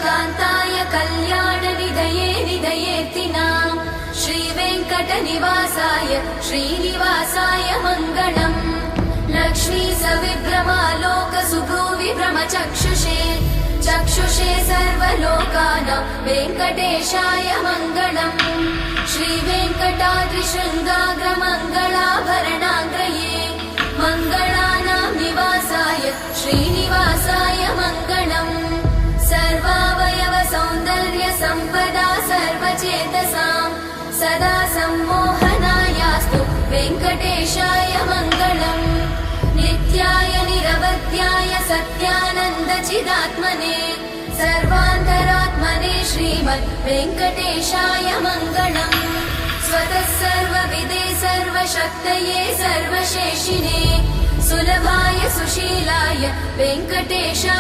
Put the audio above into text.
कान्ताय कल्याणनिधये निधयेऽर्तिनाम् श्रीवेङ्कटनिवासाय श्रीनिवासाय मङ्गलम् लक्ष्मी सविभ्रमालोकसुभ्रूविभ्रमचक्षुषे चक्षुषे सर्वलोकानां वेङ्कटेशाय मङ्गलम् श्रीवेङ्कटाद्रिशृङ्गाग्रमङ्गलाभरणाग्रये मङ्गलानां निवासाय श्रीनिवासाय मङ्गलम् सर्वावयव सौन्दर्य सम्पदा सर्वचेतसां सदा सम्मोहनायास्तु वेङ्कटेशाय मङ्गलम् नित्याय निरवध्याय सत्यानन्दचिदात्मने सर्वान्तरात्मने श्रीमद् वेङ्कटेशाय मङ्गलम् स्वतः सर्वविदे सर्वशक्तये सर्वशेषिने सुलभाय सुशीलाय वेङ्कटेशाय